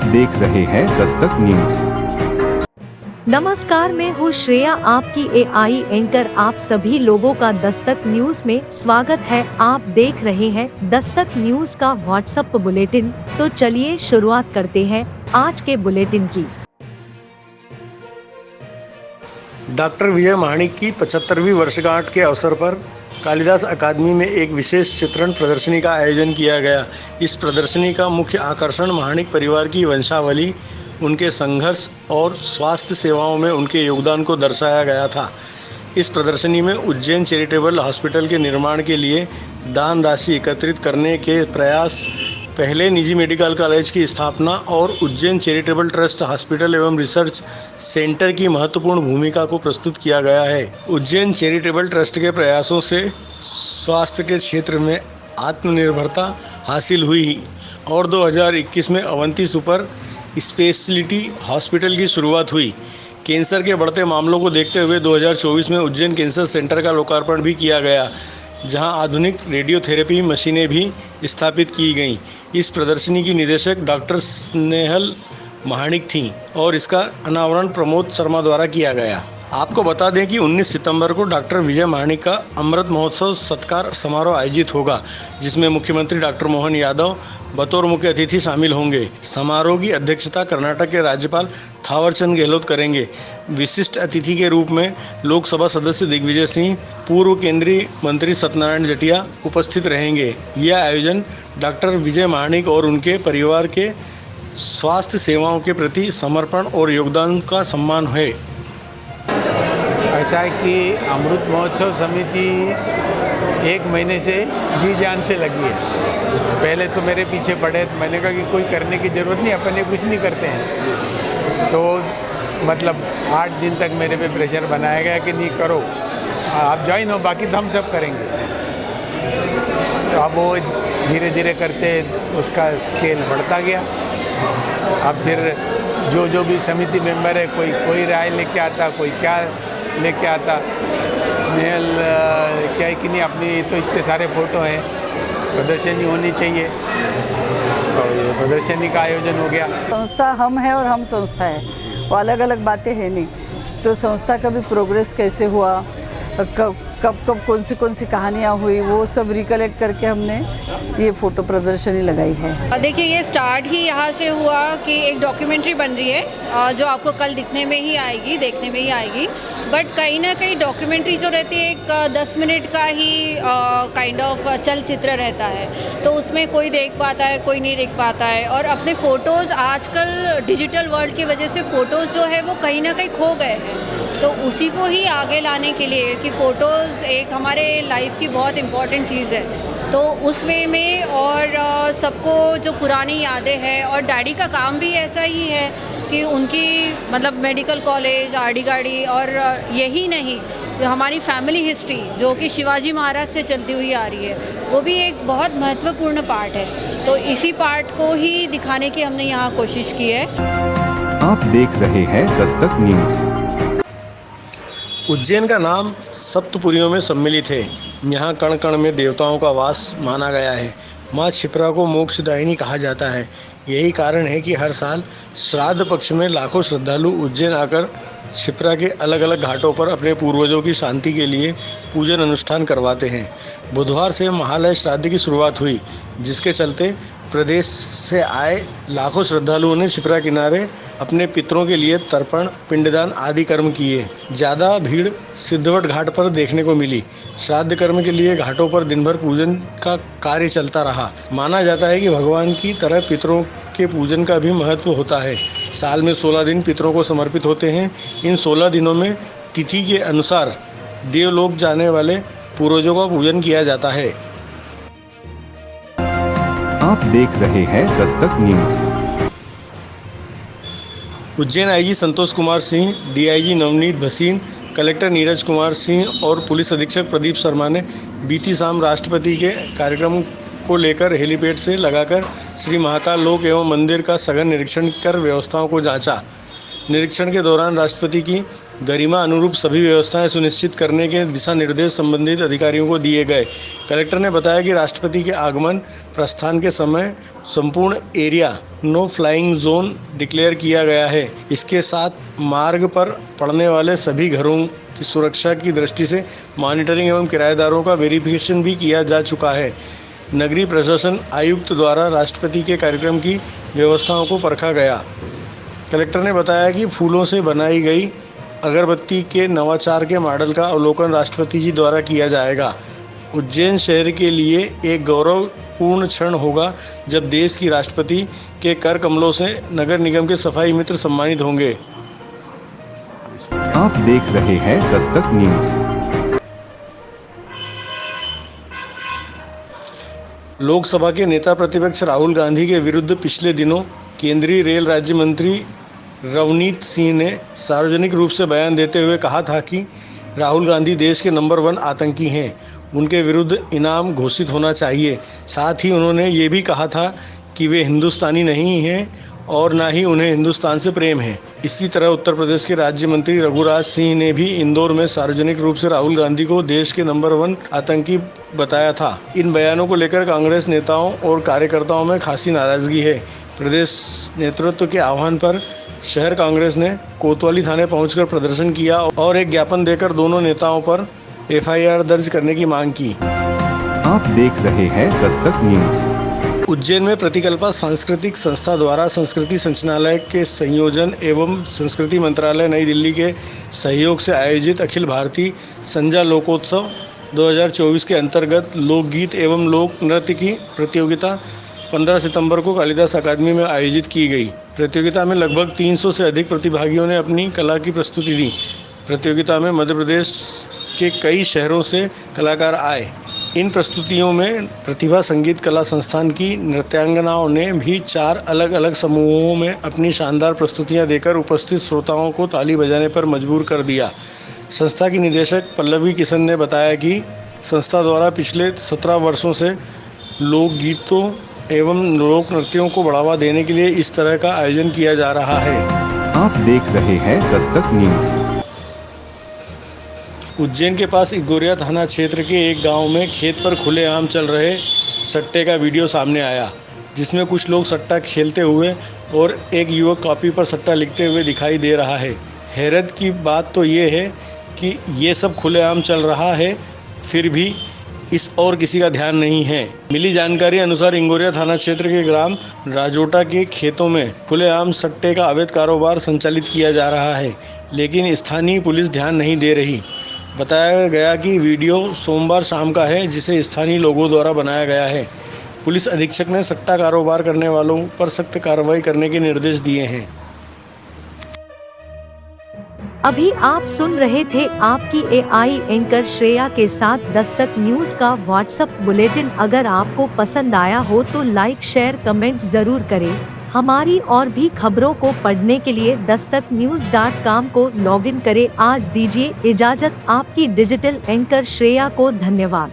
देख रहे हैं दस्तक न्यूज। नमस्कार, मैं हूँ श्रेया, आपकी एआई एंकर। आप सभी लोगों का दस्तक न्यूज में स्वागत है। आप देख रहे हैं दस्तक न्यूज का व्हाट्सएप बुलेटिन। तो चलिए शुरुआत करते हैं आज के बुलेटिन की। डॉक्टर विजय महानिक की 75वीं वर्षगांठ के अवसर पर कालिदास अकादमी में एक विशेष चित्रण प्रदर्शनी का आयोजन किया गया। इस प्रदर्शनी का मुख्य आकर्षण महानिक परिवार की वंशावली, उनके संघर्ष और स्वास्थ्य सेवाओं में उनके योगदान को दर्शाया गया था। इस प्रदर्शनी में उज्जैन चैरिटेबल हॉस्पिटल के निर्माण के लिए दान राशि एकत्रित करने के प्रयास, पहले निजी मेडिकल कॉलेज की स्थापना और उज्जैन चैरिटेबल ट्रस्ट हॉस्पिटल एवं रिसर्च सेंटर की महत्वपूर्ण भूमिका को प्रस्तुत किया गया है। उज्जैन चैरिटेबल ट्रस्ट के प्रयासों से स्वास्थ्य के क्षेत्र में आत्मनिर्भरता हासिल हुई और 2021 में अवंती सुपर स्पेशलिटी हॉस्पिटल की शुरुआत हुई। कैंसर के बढ़ते मामलों को देखते हुए 2024 में उज्जैन कैंसर सेंटर का लोकार्पण भी किया गया, जहां आधुनिक रेडियोथेरेपी मशीनें भी स्थापित की गईं। इस प्रदर्शनी की निदेशक डॉक्टर स्नेहल महानिक थीं और इसका अनावरण प्रमोद शर्मा द्वारा किया गया। आपको बता दें कि 19 सितंबर को डॉक्टर विजय महानिक का अमृत महोत्सव सत्कार समारोह आयोजित होगा, जिसमें मुख्यमंत्री डॉक्टर मोहन यादव बतौर मुख्य अतिथि शामिल होंगे। समारोह की अध्यक्षता कर्नाटक के राज्यपाल थावरचंद गहलोत करेंगे। विशिष्ट अतिथि के रूप में लोकसभा सदस्य दिग्विजय सिंह, पूर्व केंद्रीय मंत्री सत्यनारायण जटिया उपस्थित रहेंगे। यह आयोजन डॉक्टर विजय महानिक और उनके परिवार के स्वास्थ्य सेवाओं के प्रति समर्पण और योगदान का सम्मान है। ऐसा है कि अमृत महोत्सव समिति 1 महीने से जी जान से लगी है। पहले तो मेरे पीछे पड़े, तो मैंने कहा कि कोई करने की ज़रूरत नहीं, अपन ये कुछ नहीं करते हैं। तो मतलब 8 दिन तक मेरे पे प्रेशर बनाया गया कि नहीं करो, आप ज्वाइन हो, बाकी तो हम सब करेंगे। तो अब वो धीरे धीरे करते उसका स्केल बढ़ता गया। अब फिर जो भी समिति मेंबर है, कोई राय लेके आता, कोई क्या लेके आता। स्नेहल क्या है कि नहीं, अपनी तो इतने सारे फ़ोटो हैं, प्रदर्शनी होनी चाहिए, और ये प्रदर्शनी का आयोजन हो गया। संस्था हम है और हम संस्था है, वो अलग अलग बातें हैं नहीं। तो संस्था का भी प्रोग्रेस कैसे हुआ, कब कौन सी कहानियाँ हुई, वो सब रिकलेक्ट करके हमने ये फ़ोटो प्रदर्शनी लगाई है। देखिए, ये स्टार्ट ही यहाँ से हुआ कि एक डॉक्यूमेंट्री बन रही है जो आपको कल देखने में ही आएगी। बट कहीं ना कहीं डॉक्यूमेंट्री जो रहती है एक 10 मिनट का ही काइंड ऑफ चलचित्र रहता है, तो उसमें कोई देख पाता है, कोई नहीं देख पाता है। और अपने फ़ोटोज़ आजकल डिजिटल वर्ल्ड की वजह से फ़ोटोज़ जो है वो कहीं ना कहीं खो गए हैं, तो उसी को ही आगे लाने के लिए कि फ़ोटोज़ एक हमारे लाइफ की बहुत इम्पॉर्टेंट चीज़ है, तो उस वे में और सबको जो पुरानी यादें हैं, और डैडी का काम भी ऐसा ही है कि उनकी मतलब मेडिकल कॉलेज, आरडी गाड़ी, और यही नहीं हमारी फैमिली हिस्ट्री जो कि शिवाजी महाराज से चलती हुई आ रही है, वो भी एक बहुत महत्वपूर्ण पार्ट है। तो इसी पार्ट को ही दिखाने की हमने यहाँ कोशिश की है। आप देख रहे हैं दस्तक न्यूज। उज्जैन का नाम सप्तपुरियों में सम्मिलित है। यहाँ कण कण में देवताओं का वास माना गया है। माँ क्षिप्रा को मोक्षदायिनी कहा जाता है। यही कारण है कि हर साल श्राद्ध पक्ष में लाखों श्रद्धालु उज्जैन आकर क्षिप्रा के अलग अलग घाटों पर अपने पूर्वजों की शांति के लिए पूजन अनुष्ठान करवाते हैं। बुधवार से महालय श्राद्ध की शुरुआत हुई, जिसके चलते प्रदेश से आए लाखों श्रद्धालुओं ने क्षिप्रा किनारे अपने पितरों के लिए तर्पण, पिंडदान आदि कर्म किए। ज़्यादा भीड़ सिद्धवट घाट पर देखने को मिली। श्राद्ध कर्म के लिए घाटों पर दिन भर पूजन का कार्य चलता रहा। माना जाता है कि भगवान की तरह पितरों के पूजन का भी महत्व होता है। साल में 16 दिन पितरों को समर्पित होते हैं। इन 16 दिनों में तिथि के अनुसार देवलोक जाने वाले पूर्वजों का पूजन किया जाता है। आप देख रहे हैं Dastak news. Ujjain IG Santosh Kumar Singh, DIG Navneet Bhasin, collector Neeraj Kumar Singh और पुलिस अधीक्षक प्रदीप शर्मा ने बीती शाम राष्ट्रपति के कार्यक्रम को लेकर हेलीपैड से लगाकर श्री महाकाल लोक एवं मंदिर का सघन निरीक्षण कर व्यवस्थाओं को जांचा। निरीक्षण के दौरान राष्ट्रपति की गरिमा अनुरूप सभी व्यवस्थाएं सुनिश्चित करने के दिशा निर्देश संबंधित अधिकारियों को दिए गए। कलेक्टर ने बताया कि राष्ट्रपति के आगमन प्रस्थान के समय संपूर्ण area no flying zone declare किया गया है। इसके साथ मार्ग पर पड़ने वाले सभी घरों की सुरक्षा की दृष्टि से मॉनिटरिंग एवं किराएदारों का वेरिफिकेशन भी किया जा चुका है। नगरीय प्रशासन आयुक्त द्वारा राष्ट्रपति के कार्यक्रम की व्यवस्थाओं को परखा गया। कलेक्टर ने बताया कि फूलों से बनाई गई अगरबत्ती के नवाचार के मॉडल का अवलोकन राष्ट्रपति जी द्वारा किया जाएगा। उज्जैन शहर के लिए एक गौरवपूर्ण क्षण होगा जब देश की राष्ट्रपति के कर कमलों से नगर निगम के सफाई मित्र सम्मानित होंगे। आप देख रहे हैं दस्तक न्यूज। लोकसभा के नेता प्रतिपक्ष राहुल गांधी के विरुद्ध पिछले दिनों केंद्रीय रेल राज्य मंत्री रवनीत सिंह ने सार्वजनिक रूप से बयान देते हुए कहा था कि राहुल गांधी देश के नंबर 1 आतंकी हैं। उनके विरुद्ध इनाम घोषित होना चाहिए। साथ ही उन्होंने ये भी कहा था कि वे हिंदुस्तानी नहीं हैं और ना ही उन्हें हिंदुस्तान से प्रेम है। इसी तरह उत्तर प्रदेश के राज्य मंत्री रघुराज सिंह ने भी इंदौर में सार्वजनिक रूप से राहुल गांधी को देश के नंबर 1 आतंकी बताया था। इन बयानों को लेकर कांग्रेस नेताओं और कार्यकर्ताओं में खासी नाराजगी है। प्रदेश नेतृत्व के आह्वान पर शहर कांग्रेस ने कोतवाली थाने पहुंचकर प्रदर्शन किया और एक ज्ञापन देकर दोनों नेताओं पर एफआईआर दर्ज करने की मांग की। आप देख रहे हैं दस्तक न्यूज। उज्जैन में प्रतिकल्पा सांस्कृतिक संस्था द्वारा संस्कृति संचालनालय के संयोजन एवं संस्कृति मंत्रालय नई दिल्ली के सहयोग से आयोजित अखिल भारतीय संजा लोकोत्सव 2024 के अंतर्गत लोकगीत एवं लोक नृत्य की प्रतियोगिता 15 सितंबर को कालिदास अकादमी में आयोजित की गई। प्रतियोगिता में लगभग 300 से अधिक प्रतिभागियों ने अपनी कला की प्रस्तुति दी। प्रतियोगिता में मध्य प्रदेश के कई शहरों से कलाकार आए। इन प्रस्तुतियों में प्रतिभा संगीत कला संस्थान की नृत्यांगनाओं ने भी 4 अलग अलग समूहों में अपनी शानदार प्रस्तुतियां देकर उपस्थित श्रोताओं को ताली बजाने पर मजबूर कर दिया। संस्था की निदेशक पल्लवी किशन ने बताया कि संस्था द्वारा पिछले 17 वर्षों से लोकगीतों एवं लोक नृत्यों को बढ़ावा देने के लिए इस तरह का आयोजन किया जा रहा है। आप देख रहे हैं दस्तक न्यूज। उज्जैन के पास इगोरिया थाना क्षेत्र के एक गांव में खेत पर खुलेआम चल रहे सट्टे का वीडियो सामने आया, जिसमें कुछ लोग सट्टा खेलते हुए और एक युवक कॉपी पर सट्टा लिखते हुए दिखाई दे रहा है। हैरत की बात तो ये है कि ये सब खुलेआम चल रहा है, फिर भी इस और किसी का ध्यान नहीं है। मिली जानकारी अनुसार इंगोरिया थाना क्षेत्र के ग्राम राजोटा के खेतों में खुलेआम सट्टे का अवैध कारोबार संचालित किया जा रहा है, लेकिन स्थानीय पुलिस ध्यान नहीं दे रही। बताया गया कि वीडियो सोमवार शाम का है, जिसे स्थानीय लोगों द्वारा बनाया गया है। पुलिस अधीक्षक ने सट्टा कारोबार करने वालों पर सख्त कार्रवाई करने के निर्देश दिए हैं। अभी आप सुन रहे थे आपकी एआई एंकर श्रेया के साथ दस्तक न्यूज का व्हाट्सएप बुलेटिन। अगर आपको पसंद आया हो तो लाइक शेयर कमेंट जरूर करें। हमारी और भी खबरों को पढ़ने के लिए dastaknews.com को लॉगिन करें। आज दीजिए इजाजत। आपकी डिजिटल एंकर श्रेया को धन्यवाद।